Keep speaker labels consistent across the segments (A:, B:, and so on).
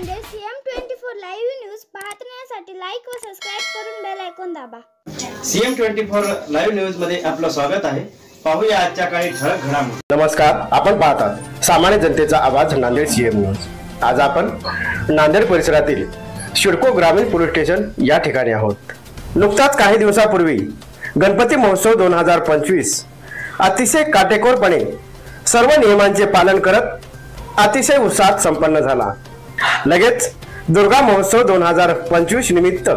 A: Nanded CM24 live news पाहण्यासाठी like व subscribe करून बेल आयकॉन दाबा।
B: CM24 लाईव्ह न्यूज मध्ये आपलं स्वागत आहे। पाहूया आजच्या काही ठळक घडामोडी।
C: नमस्कार, आपण पाहतात सामान्य जनतेचा आवाज नांदेड CM न्यूज। आज आपण नांदेड परिसरातील शिडको ग्रामीण पोलीस स्टेशन या ठिकाणी आहोत। नुकताच काही दिवसापूर्वी गणपती महोत्सव 2025 अतिशय काटेकोरपणे सर्व नियमांचे पालन करत अतिशय उत्साहात संपन्न झाला। लगेच दुर्गा महोत्सव 2025 निमित्त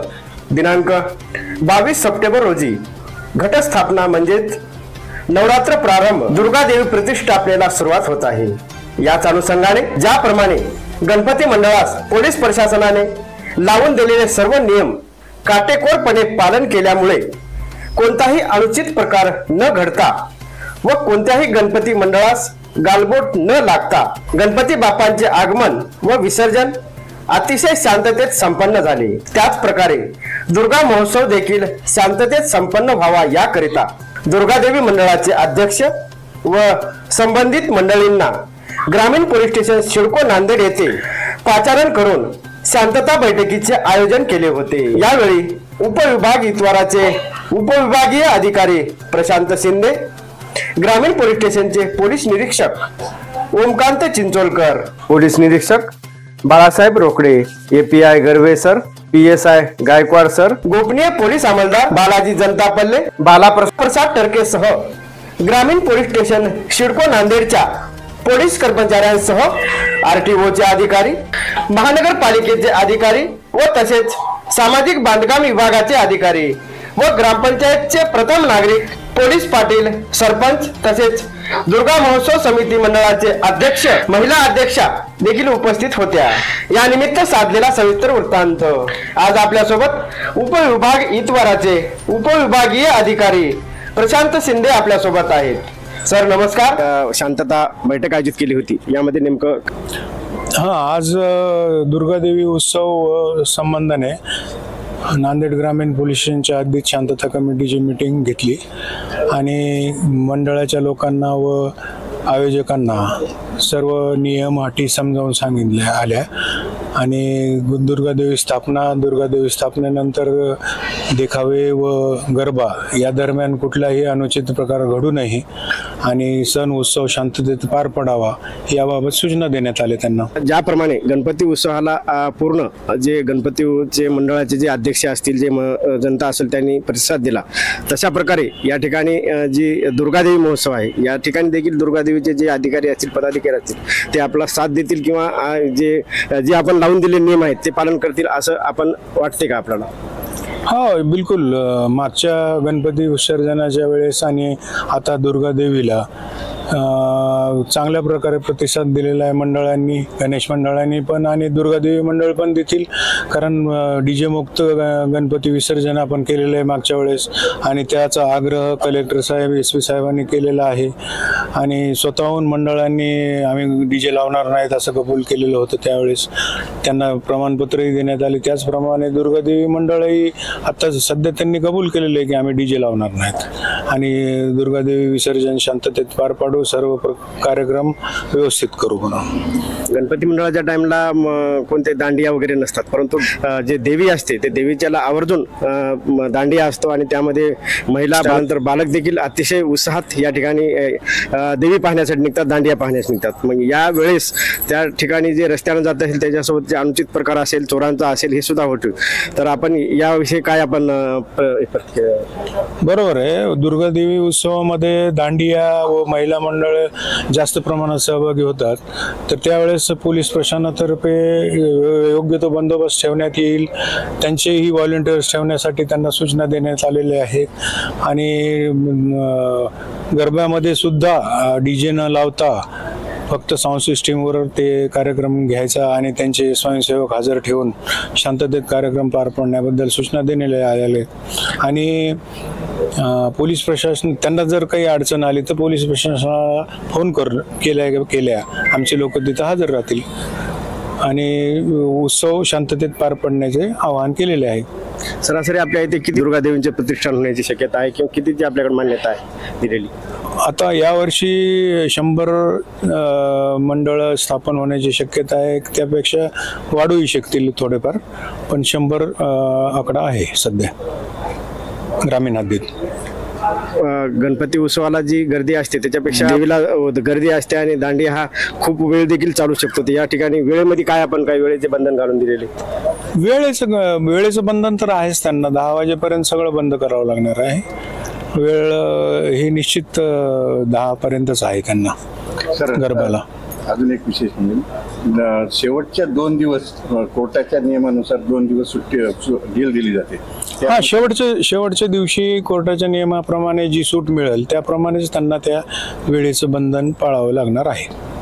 C: दिनांक 22 सप्टेंबर रोजी घटस्थापना म्हणजेच नवरात्र प्रारंभ दुर्गा देवी प्रतिष्ठापनेला सुरुवात होत आहे। याच अनुषंगाने ज्याप्रमाणे गणपती मंडळास पोलीस प्रशासनाने लावून दिलेले सर्व नियम काटेकोरपणे पालन केल्यामुळे कोणताही अनुचित प्रकार न घडता व कोणत्याही गणपती मंडळास गालबोट न लागता गणपती बाप्पांचे आगमन व विसर्जन अतिशय शांततेत संपन्न झाले। त्याच प्रकारे दुर्गा महोत्सव देखील शांततेत संपन्न व्हावा याकरिता दुर्गा देवी मंडळाचे अध्यक्ष व संबंधित मंडळींना ग्रामीण पोलीस स्टेशन शिडको नांदेड येथे पाचारण करून शांतता बैठकीचे आयोजन केले होते। यावेळी उपविभागीय उपविभागीय अधिकारी प्रशांत शिंदे, ग्रामीण पोलीस स्टेशनचे पोलीस निरीक्षक ओमकांत चिंचोलकर, पोलीस निरीक्षक Balasaheb Rokade, API Garve sir, PSI Gaikwad sir, गोपनीय पोलीस अंमलदार बालाजी जनतापल्ले, बालाप्रसाद टर्के सह ग्रामीण पोलीस स्टेशन शिडको नांदेडच्या पोलीस कर्मचाऱ्यांसह RTOचे अधिकारी, महानगरपालिकेचे अधिकारी व तसेच सामाजिक बांधकाम विभागाचे अधिकारी व ग्रामपंचायतचे प्रथम नागरिक, पोलीस पाटील, सरपंच तसेच दुर्गा महोत्सव समिती मंडळाचे अध्यक्ष, महिला अध्यक्षा देखील उपस्थित होत्या। या निमित्त साधलेला सविस्तर वृत्तांत। आज आपल्यासोबत उपविभागीय अधिकारी प्रशांत शिंदे आपल्यासोबत आहेत। सर नमस्कार। शांतता बैठक आयोजित केली होती, यामध्ये नेमकं
D: आज दुर्गादेवी उत्सव संबंधाने नांदेड ग्रामीण पोलीस स्टेशनच्या अधिक शांतता कमिटीची मीटिंग घेतली आणि मंडळाच्या लोकांना व आयोजकांना सर्व नियम अटी समजावून सांगितल्या आल्या आणि दुर्गादेवी स्थापनेनंतर देखावे व गरबा या दरम्यान कुठलाही अनुचित प्रकार घडू नये आणि सण उत्सव शांततेत पार पडावा याबाबत सूचना देण्यात आल्या त्यांना।
C: ज्याप्रमाणे गणपती उत्सवाला पूर्ण जे गणपतीचे मंडळाचे जे अध्यक्ष असतील, जे जनता असेल त्यांनी प्रतिसाद दिला, तशा प्रकारे या ठिकाणी जी दुर्गादेवी महोत्सव आहे या ठिकाणी देखील दुर्गादेवीचे जे अधिकारी असतील, पदाधिकारी असतील ते आपला साथ देतील किंवा जे आपण लावून दिलेले नियम आहेत ते पालन करतील असं आपण वाटते का आपल्याला?
D: हो बिलकुल। मागच्या गणपती विसर्जनाच्या वेळेस आणि आता दुर्गादेवीला चांगल्या प्रकारे प्रतिसाद दिलेला आहे मंडळांनी, गणेश मंडळांनी पण आणि दुर्गादेवी मंडळ पण देतील, कारण DJ मुक्त गणपती विसर्जन आपण केलेलं आहे मागच्या वेळेस आणि त्याचा आग्रह कलेक्टर साहेब, SP साहेबांनी केलेला आहे आणि स्वतःहून मंडळांनी आम्ही DJ लावणार नाहीत असं कबूल केलेलं होतं। त्यावेळेस त्यांना प्रमाणपत्रही देण्यात आले। त्याचप्रमाणे दुर्गादेवी मंडळही आता सध्या त्यांनी कबूल केलेलं आहे की आम्ही DJ लावणार नाहीत आणि दुर्गादेवी विसर्जन शांततेत पार पाडू, सर्व कार्यक्रम व्यवस्थित करू म्हणून।
C: गणपती मंडळाच्या टाइमला कोणते दांडिया वगैरे नसतात, परंतु जे देवी असते ते देवीच्याला आवर्जून दांडिया असतो आणि त्यामध्ये महिला नंतर बालक देखील अतिशय उत्साहात या ठिकाणी देवी पाहण्यासाठी निघतात, दांडिया पाहण्यास निघतात। मग या वेळेस त्या ठिकाणी जे रस्त्याने जात असेल त्याच्यासोबत जे अनुचित प्रकार असेल, चोरांचा असेल, हे सुद्धा होतो। तर आपण याविषयी काय आपण
D: बरोबर आहे, दुर्गादेवी उत्सवामध्ये दांडिया व महिला मंडळ जास्त प्रमाणात सहभागी होतात, तर त्यावेळेस पोलीस प्रशासनातर्फे योग्य तो बंदोबस्त ठेवण्यात येईल। त्यांचेही व्हॉलंटियर्स ठेवण्यासाठी त्यांना सूचना देण्यात आलेल्या आहेत आणि गरब्यामध्ये सुद्धा DJ न लावता फक्त साऊंड सिस्टीमवर ते कार्यक्रम घ्यायचा आणि त्यांचे स्वयंसेवक हजर ठेवून शांततेत कार्यक्रम पार पाडण्याबद्दल सूचना देण्यात आल्या आणि पोलीस प्रशासन त्यांना जर काही अडचण आली तर पोलीस प्रशासनाला फोन केल्या आमचे लोक तिथं हजर राहतील आणि उत्सव शांततेत पार पडण्याचे आवाहन केलेले आहे.
C: सरासरी आपल्या इथे किती दुर्गादेवींचे प्रतिष्ठान होण्याची शक्यता आहे किंवा कितीची आपल्याकडे मान्यता आहे दिलेली?
D: आता यावर्षी 100 मंडळ स्थापन होण्याची शक्यता आहे. त्यापेक्षा वाढूही शकतील थोडेफार, पण 100 आकडा आहे सध्या ग्रामीण हद्दीत.
C: गणपती उत्सवाला जी गर्दी असते त्याच्यापेक्षा देवीला गर्दी असते आणि दांडिया हा खूप वेळ देखील चालू शकतो. तर या ठिकाणी वेळेमध्ये काय आपण काही वेळेचे बंधन घालून दिलेले?
D: वेळेचं बंधन तर आहेच. त्यांना 10 वाजेपर्यंत सगळं बंद करावं लागणार आहे. वेळ ही निश्चित 10 पर्यंतच आहे त्यांना गरबाला.
E: अजून एक विशेष म्हणजे शेवटच्या 2 दिवस कोर्टाच्या नियमानुसार 2 दिवस सुट्टी ढील दिली जाते.
D: हा, शेवटच्या दिवशी कोर्टाच्या नियमाप्रमाणे जी सूट मिळेल त्याप्रमाणेच त्यांना त्या वेळेचं बंधन पाळावं लागणार आहे.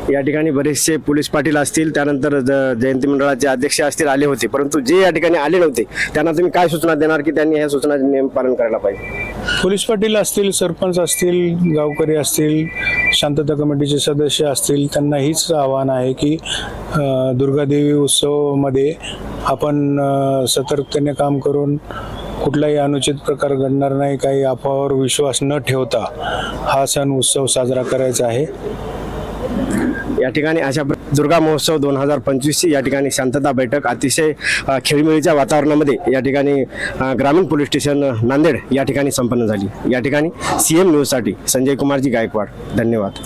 C: या ठिकाणी बरेचसे पोलीस पाटील असतील, त्यानंतर जयंती मंडळाचे अध्यक्ष असतील आले होते, परंतु जे या ठिकाणी आले नव्हते त्यांना तुम्ही काय सूचना देणार की त्यांनी ह्या सूचनाचे नियम पालन करायला पाहिजे?
D: पोलीस पाटील असतील, सरपंच असतील, गावकरी असतील, शांतता कमिटीचे सदस्य असतील, त्यांना हीच आव्हान आहे की दुर्गादेवी उत्सवामध्ये आपण सतर्कतेने काम करून कुठलाही अनुचित प्रकार घडणार नाही, काही अफवावर विश्वास न ठेवता हा सण उत्सव साजरा करायचा आहे.
C: या ठिकाणी अशा दुर्गा महोत्सव 2025ची या ठिकाणी शांतता बैठक अतिशय खेळीमेळीच्या वातावरणामध्ये या ठिकाणी ग्रामीण पोलीस स्टेशन नांदेड या ठिकाणी संपन्न झाली. या ठिकाणी CM न्यूजसाठी संजय कुमारजी गायकवाड. धन्यवाद.